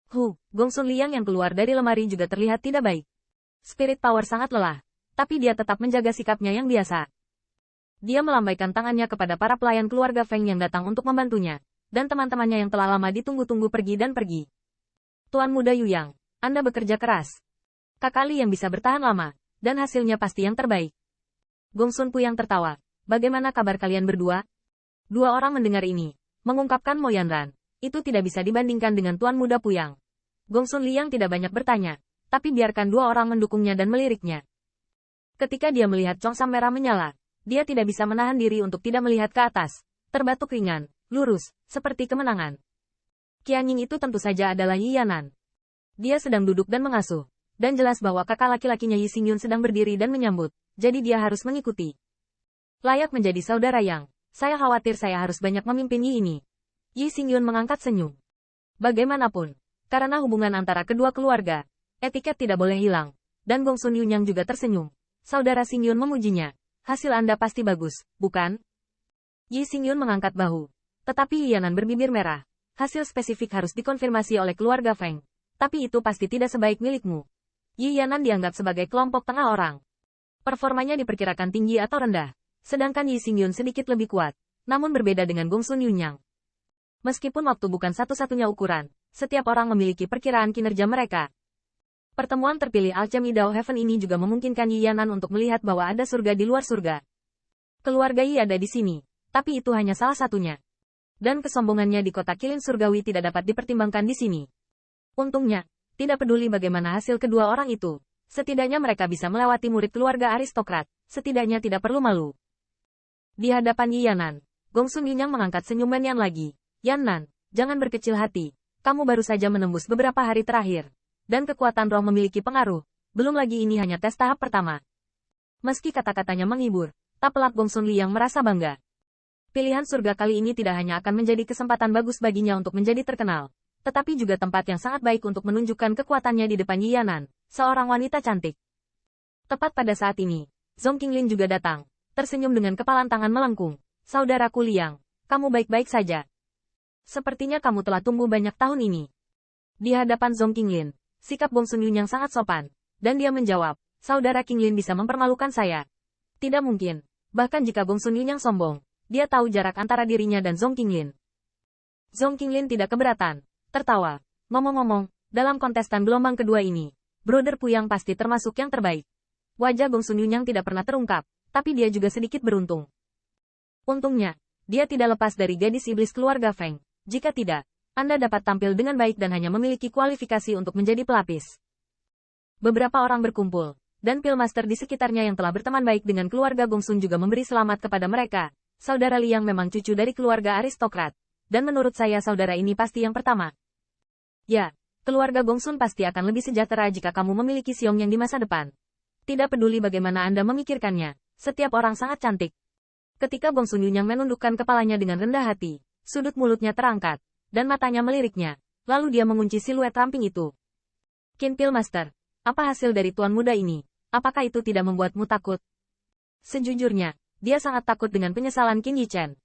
Gongsun Liang yang keluar dari lemari juga terlihat tidak baik. Spirit power sangat lelah, tapi dia tetap menjaga sikapnya yang biasa. Dia melambaikan tangannya kepada para pelayan keluarga Feng yang datang untuk membantunya, dan teman-temannya yang telah lama ditunggu-tunggu pergi dan pergi. Tuan Muda Yu Yang, Anda bekerja keras. Kakak Li yang bisa bertahan lama, dan hasilnya pasti yang terbaik. Gongsun Puyang tertawa. Bagaimana kabar kalian berdua? Dua orang mendengar ini, mengungkapkan Mo Yanran. Itu tidak bisa dibandingkan dengan Tuan Muda Puyang. Gongsun Liang tidak banyak bertanya, tapi biarkan dua orang mendukungnya dan meliriknya. Ketika dia melihat Chongsam merah menyala, dia tidak bisa menahan diri untuk tidak melihat ke atas. Terbatuk ringan, lurus, seperti kemenangan. Qianying itu tentu saja adalah Yi Yanan. Dia sedang duduk dan mengasuh, dan jelas bahwa kakak laki-lakinya Yi Xingyun sedang berdiri dan menyambut, jadi dia harus mengikuti. Layak menjadi saudara Yang, saya khawatir saya harus banyak memimpin Yi ini. Yi Xingyun mengangkat senyum. Bagaimanapun, karena hubungan antara kedua keluarga, etiket tidak boleh hilang, dan Gongsun Yunyang juga tersenyum. Saudara Xingyun memujinya. Hasil Anda pasti bagus, bukan? Yi Xingyun mengangkat bahu. Tetapi Yi Yanan berbibir merah. Hasil spesifik harus dikonfirmasi oleh keluarga Feng. Tapi itu pasti tidak sebaik milikmu. Yi Yanan dianggap sebagai kelompok tengah orang. Performanya diperkirakan tinggi atau rendah. Sedangkan Yi Xingyun sedikit lebih kuat. Namun berbeda dengan Gongsun Yunyang. Meskipun waktu bukan satu-satunya ukuran, setiap orang memiliki perkiraan kinerja mereka. Pertemuan terpilih Alchemy Dao Heaven ini juga memungkinkan Yi Yanan untuk melihat bahwa ada surga di luar surga. Keluarga Yi ada di sini, tapi itu hanya salah satunya. Dan kesombongannya di kota Kilin Surgawi tidak dapat dipertimbangkan di sini. Untungnya, tidak peduli bagaimana hasil kedua orang itu, setidaknya mereka bisa melewati murid keluarga aristokrat, setidaknya tidak perlu malu. Di hadapan Yi Yanan, Gongsun Yunyang mengangkat senyuman Yan lagi. Yanan, jangan berkecil hati, kamu baru saja menembus beberapa hari terakhir. Dan kekuatan roh memiliki pengaruh, belum lagi ini hanya tes tahap pertama. Meski kata-katanya menghibur, tak pelak Gongsun Liang merasa bangga. Pilihan surga kali ini tidak hanya akan menjadi kesempatan bagus baginya untuk menjadi terkenal, tetapi juga tempat yang sangat baik untuk menunjukkan kekuatannya di depan Yi Yanan, seorang wanita cantik. Tepat pada saat ini, Zhong Qinglin juga datang, tersenyum dengan kepalan tangan melengkung. Saudaraku Liang, kamu baik-baik saja. Sepertinya kamu telah tumbuh banyak tahun ini. Di hadapan Zhong Qinglin, sikap Gongsun Yunyang sangat sopan, dan dia menjawab, saudara Qinglin bisa mempermalukan saya. Tidak mungkin, bahkan jika Gongsun Yunyang sombong, dia tahu jarak antara dirinya dan Zhong Qinglin. Zhong Qinglin tidak keberatan, tertawa. Ngomong-ngomong, dalam kontestan gelombang kedua ini, Brother Puyang pasti termasuk yang terbaik. Wajah Gongsun Yunyang tidak pernah terungkap, tapi dia juga sedikit beruntung. Untungnya, dia tidak lepas dari gadis iblis keluarga Feng. Jika tidak, Anda dapat tampil dengan baik dan hanya memiliki kualifikasi untuk menjadi pelapis. Beberapa orang berkumpul, dan Pillmaster di sekitarnya yang telah berteman baik dengan keluarga Gongsun juga memberi selamat kepada mereka. Saudara Liang memang cucu dari keluarga aristokrat, dan menurut saya saudara ini pasti yang pertama. Ya, keluarga Gongsun pasti akan lebih sejahtera jika kamu memiliki Xiong yang di masa depan. Tidak peduli bagaimana Anda memikirkannya, setiap orang sangat cantik. Ketika Gongsun Yunyang menundukkan kepalanya dengan rendah hati, sudut mulutnya terangkat, dan matanya meliriknya, lalu dia mengunci siluet ramping itu. Qin Pillmaster, apa hasil dari tuan muda ini? Apakah itu tidak membuatmu takut? Sejujurnya, dia sangat takut dengan penyesalan Qin Yichen.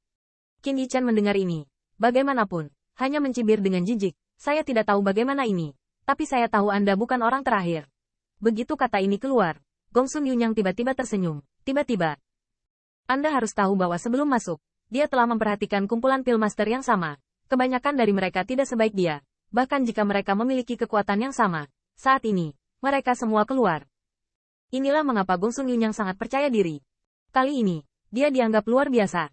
Qin Yichen mendengar ini. Bagaimanapun, hanya mencibir dengan jijik. Saya tidak tahu bagaimana ini. Tapi saya tahu Anda bukan orang terakhir. Begitu kata ini keluar, Gongsun Yunyang tiba-tiba tersenyum. Tiba-tiba. Anda harus tahu bahwa sebelum masuk, dia telah memperhatikan kumpulan Pillmaster yang sama. Kebanyakan dari mereka tidak sebaik dia. Bahkan jika mereka memiliki kekuatan yang sama. Saat ini, mereka semua keluar. Inilah mengapa Gongsun Yunyang sangat percaya diri. Kali ini, dia dianggap luar biasa.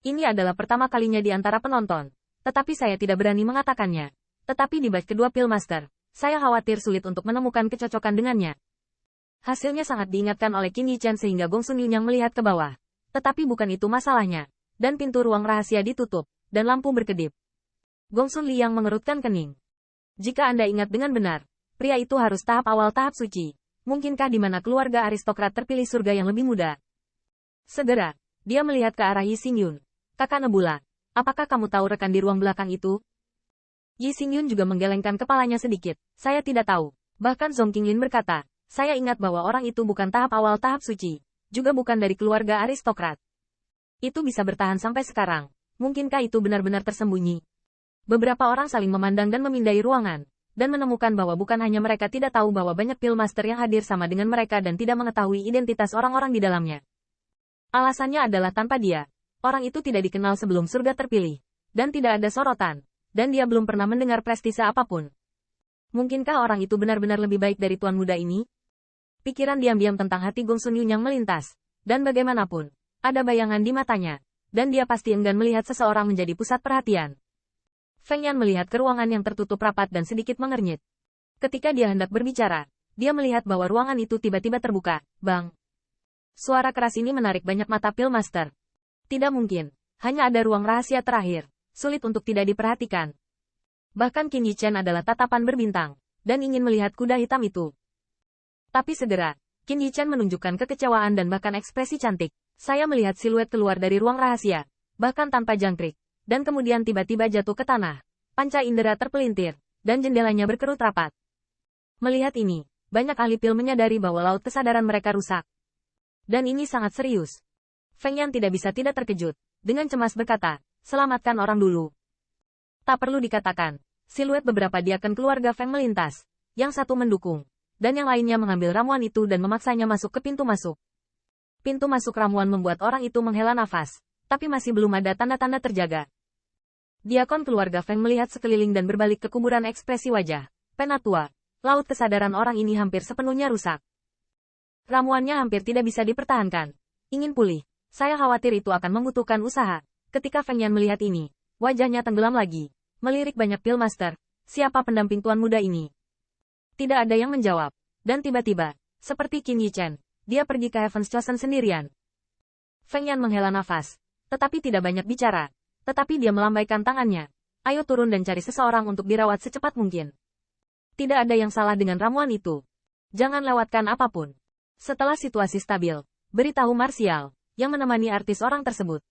Ini adalah pertama kalinya di antara penonton. Tetapi saya tidak berani mengatakannya. Tetapi di batch kedua Pillmaster, saya khawatir sulit untuk menemukan kecocokan dengannya. Hasilnya sangat diingatkan oleh Qin Yichen sehingga Gongsun Yunyang melihat ke bawah. Tetapi bukan itu masalahnya. Dan pintu ruang rahasia ditutup, dan lampu berkedip. Gongsun Liang mengerutkan kening. Jika Anda ingat dengan benar, pria itu harus tahap awal tahap suci. Mungkinkah di mana keluarga aristokrat terpilih surga yang lebih muda? Segera, dia melihat ke arah Yi Xingyun. Kakak Nebula, apakah kamu tahu rekan di ruang belakang itu? Yi Xingyun juga menggelengkan kepalanya sedikit. Saya tidak tahu. Bahkan Zhong Qinglin berkata, saya ingat bahwa orang itu bukan tahap awal tahap suci. Juga bukan dari keluarga aristokrat. Itu bisa bertahan sampai sekarang. Mungkinkah itu benar-benar tersembunyi? Beberapa orang saling memandang dan memindai ruangan. dan menemukan bahwa bukan hanya mereka tidak tahu bahwa banyak Pil Master yang hadir sama dengan mereka dan tidak mengetahui identitas orang-orang di dalamnya. Alasannya adalah tanpa dia, orang itu tidak dikenal sebelum surga terpilih, dan tidak ada sorotan, dan dia belum pernah mendengar prestise apapun. Mungkinkah orang itu benar-benar lebih baik dari tuan muda ini? Pikiran diam-diam tentang hati Gong Sun Yunyang melintas, dan bagaimanapun, ada bayangan di matanya, dan dia pasti enggan melihat seseorang menjadi pusat perhatian. Feng Yan melihat ke ruangan yang tertutup rapat dan sedikit mengernyit. Ketika dia hendak berbicara, dia melihat bahwa ruangan itu tiba-tiba terbuka. Bang! Suara keras ini menarik banyak mata Pil Master. Tidak mungkin, hanya ada ruang rahasia terakhir, sulit untuk tidak diperhatikan. Bahkan Qin Yichen adalah tatapan berbintang, dan ingin melihat kuda hitam itu. Tapi segera, Qin Yichen menunjukkan kekecewaan dan bahkan ekspresi cantik. Saya melihat siluet keluar dari ruang rahasia, bahkan tanpa jangkrik. Dan kemudian tiba-tiba jatuh ke tanah. Panca indera terpelintir, dan jendelanya berkerut rapat. Melihat ini, banyak ahli pil menyadari bahwa laut kesadaran mereka rusak. Dan ini sangat serius. Feng Yan tidak bisa tidak terkejut, dengan cemas berkata, selamatkan orang dulu. Tak perlu dikatakan, siluet beberapa diaken keluarga Feng melintas, yang satu mendukung, dan yang lainnya mengambil ramuan itu dan memaksanya masuk ke pintu masuk. Pintu masuk ramuan membuat orang itu menghela nafas. Tapi masih belum ada tanda-tanda terjaga. Diakon keluarga Feng melihat sekeliling dan berbalik ke kuburan ekspresi wajah. Penatua, laut kesadaran orang ini hampir sepenuhnya rusak. Ramuannya hampir tidak bisa dipertahankan. Ingin pulih, saya khawatir itu akan membutuhkan usaha. Ketika Feng Yan melihat ini, wajahnya tenggelam lagi. Melirik banyak Pil Master, siapa pendamping tuan muda ini? Tidak ada yang menjawab. Dan tiba-tiba, seperti Qin Yichen, dia pergi ke Heaven's Chosen sendirian. Feng Yan menghela nafas. Tetapi tidak banyak bicara. Tetapi dia melambaikan tangannya. Ayo turun dan cari seseorang untuk dirawat secepat mungkin. Tidak ada yang salah dengan ramuan itu. Jangan lewatkan apapun. Setelah situasi stabil, beritahu Marsial, yang menemani artis orang tersebut.